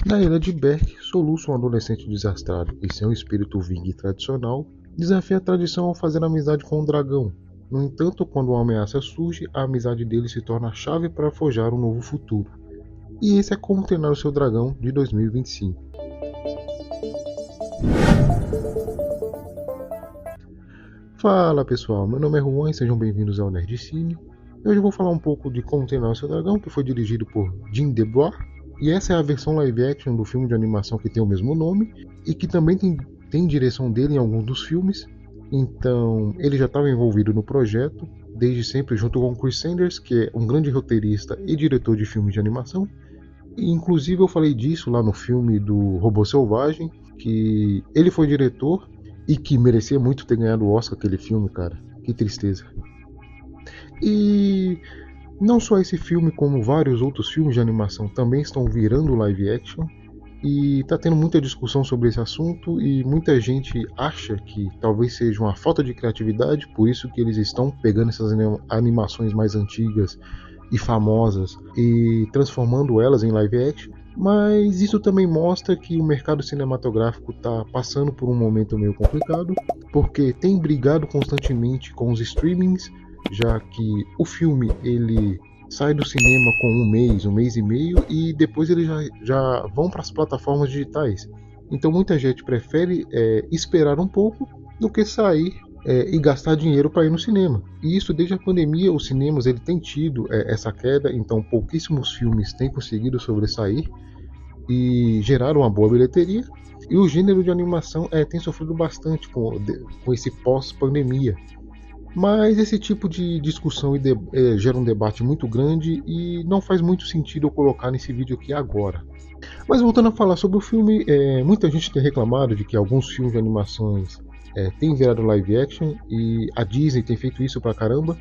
Na ilha de Berk, Soluço, um adolescente desastrado e sem um espírito Ving tradicional, desafia a tradição ao fazer amizade com um dragão. No entanto, quando uma ameaça surge, a amizade dele se torna a chave para forjar um novo futuro. E esse é Como Treinar o Seu Dragão de 2025. Fala pessoal, meu nome é Juan e sejam bem-vindos ao Nerdcine. Hoje eu vou falar um pouco de Como Treinar o Seu Dragão, que foi dirigido por Jim DeBoer, e essa é a versão live action do filme de animação que tem o mesmo nome e que também tem direção dele em alguns dos filmes. Então ele já estava envolvido no projeto desde sempre, junto com Chris Sanders, que é um grande roteirista e diretor de filmes de animação. E, inclusive eu falei disso lá no filme do Robô Selvagem, que ele foi diretor e que merecia muito ter ganhado o Oscar aquele filme, cara. Que tristeza. E não só esse filme, como vários outros filmes de animação também estão virando live action. E tá tendo muita discussão sobre esse assunto e muita gente acha que talvez seja uma falta de criatividade, por isso que eles estão pegando essas animações mais antigas e famosas e transformando elas em live action. Mas isso também mostra que o mercado cinematográfico está passando por um momento meio complicado, porque tem brigado constantemente com os streamings, já que o filme ele sai do cinema com um mês e meio, e depois eles já vão para as plataformas digitais. Então muita gente prefere esperar um pouco do que sair e gastar dinheiro para ir no cinema. E isso desde a pandemia, os cinemas ele tem tido essa queda, então pouquíssimos filmes têm conseguido sobressair e gerar uma boa bilheteria. E o gênero de animação tem sofrido bastante com esse pós-pandemia. Mas esse tipo de discussão gera um debate muito grande e não faz muito sentido eu colocar nesse vídeo aqui agora. Mas voltando a falar sobre o filme, muita gente tem reclamado de que alguns filmes de animações têm virado live action e a Disney tem feito isso pra caramba.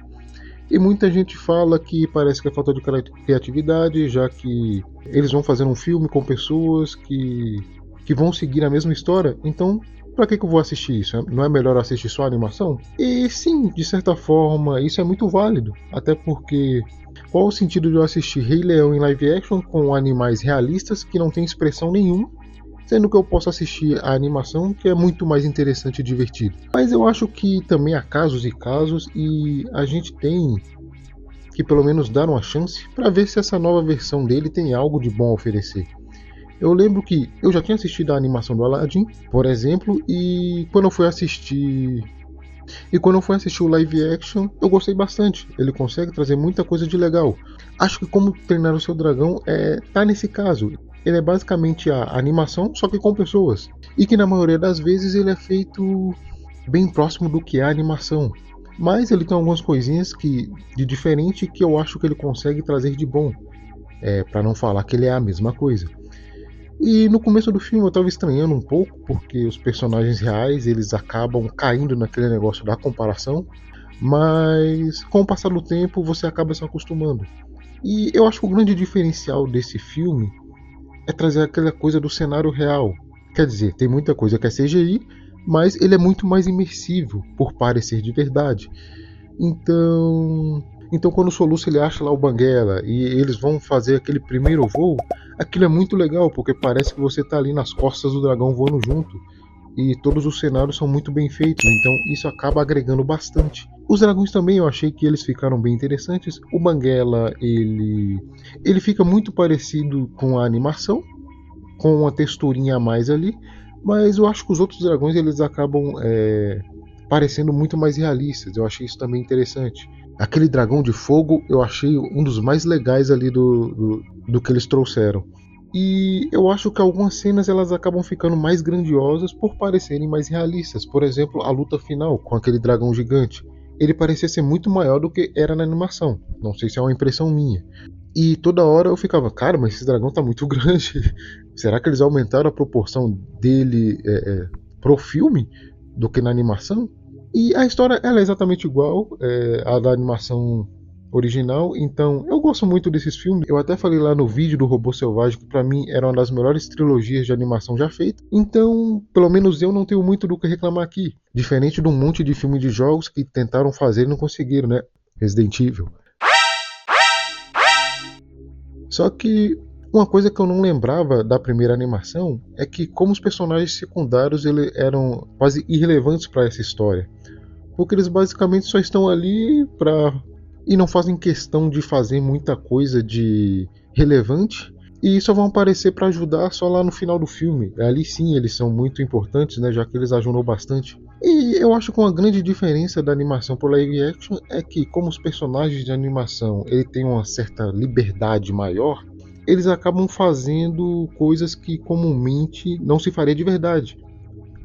E muita gente fala que parece que é falta de criatividade, já que eles vão fazer um filme com pessoas que vão seguir a mesma história, então pra que eu vou assistir isso? Não é melhor assistir só a animação? E sim, de certa forma, isso é muito válido. Até porque qual o sentido de eu assistir Rei Leão em live action com animais realistas que não tem expressão nenhuma, sendo que eu posso assistir a animação, que é muito mais interessante e divertido. Mas eu acho que também há casos e casos, e a gente tem que pelo menos dar uma chance para ver se essa nova versão dele tem algo de bom a oferecer. Eu lembro que eu já tinha assistido a animação do Aladdin, por exemplo, e quando eu fui assistir o live action, eu gostei bastante. Ele consegue trazer muita coisa de legal. Acho que Como Treinar o Seu Dragão tá nesse caso. Ele é basicamente a animação, só que com pessoas. E que na maioria das vezes ele é feito bem próximo do que é a animação. Mas ele tem algumas coisinhas de diferente que eu acho que ele consegue trazer de bom. Para não falar que ele é a mesma coisa. E no começo do filme eu tava estranhando um pouco, porque os personagens reais eles acabam caindo naquele negócio da comparação, mas com o passar do tempo você acaba se acostumando. E eu acho que o grande diferencial desse filme é trazer aquela coisa do cenário real. Quer dizer, tem muita coisa que é CGI, mas ele é muito mais imersivo por parecer de verdade. Então quando o Soluço ele acha lá o Banguela e eles vão fazer aquele primeiro voo, aquilo é muito legal, porque parece que você está ali nas costas do dragão voando junto. E todos os cenários são muito bem feitos, então isso acaba agregando bastante. Os dragões também eu achei que eles ficaram bem interessantes. O Banguela ele fica muito parecido com a animação, com uma texturinha a mais ali, mas eu acho que os outros dragões eles acabam parecendo muito mais realistas. Eu achei isso também interessante. Aquele dragão de fogo eu achei um dos mais legais ali do que eles trouxeram. E eu acho que algumas cenas elas acabam ficando mais grandiosas por parecerem mais realistas. Por exemplo, a luta final com aquele dragão gigante. Ele parecia ser muito maior do que era na animação. Não sei se é uma impressão minha. E toda hora eu ficava, cara, mas esse dragão tá muito grande. Será que eles aumentaram a proporção dele pro filme do que na animação? E a história ela é exatamente igual à da animação original, então eu gosto muito desses filmes. Eu até falei lá no vídeo do Robô Selvagem que pra mim era uma das melhores trilogias de animação já feitas. Então, pelo menos eu não tenho muito do que reclamar aqui. Diferente de um monte de filme de jogos que tentaram fazer e não conseguiram, né? Resident Evil. Só que Uma coisa que eu não lembrava da primeira animação é que como os personagens secundários eram quase irrelevantes para essa história, porque eles basicamente só estão ali e não fazem questão de fazer muita coisa de relevante e só vão aparecer para ajudar só lá no final do filme. Ali sim eles são muito importantes, né, já que eles ajudam bastante. E eu acho que uma grande diferença da animação pro live action é que como os personagens de animação ele tem uma certa liberdade maior, eles acabam fazendo coisas que comumente não se faria de verdade.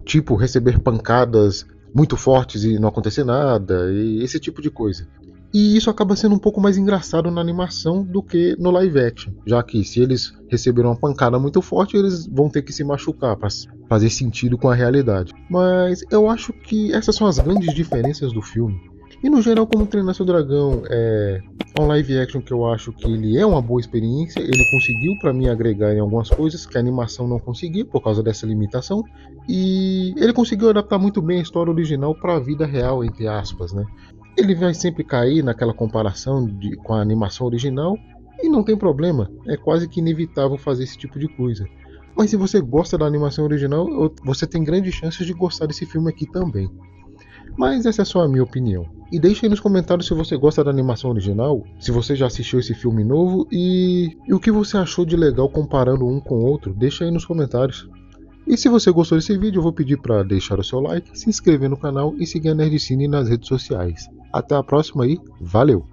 Tipo, receber pancadas muito fortes e não acontecer nada, e esse tipo de coisa. E isso acaba sendo um pouco mais engraçado na animação do que no live action, já que se eles receberam uma pancada muito forte, eles vão ter que se machucar para fazer sentido com a realidade. Mas eu acho que essas são as grandes diferenças do filme. E no geral, como Treinar Seu Dragão é um live action que eu acho que ele é uma boa experiência, ele conseguiu para mim agregar em algumas coisas que a animação não conseguia por causa dessa limitação, e ele conseguiu adaptar muito bem a história original para a vida real, entre aspas, né? Ele vai sempre cair naquela comparação com a animação original, e não tem problema, é quase que inevitável fazer esse tipo de coisa. Mas se você gosta da animação original, você tem grandes chances de gostar desse filme aqui também. Mas essa é só a minha opinião. E deixa aí nos comentários se você gosta da animação original, se você já assistiu esse filme novo e o que você achou de legal comparando um com o outro, deixa aí nos comentários. E se você gostou desse vídeo, eu vou pedir para deixar o seu like, se inscrever no canal e seguir a Nerdcine nas redes sociais. Até a próxima e valeu!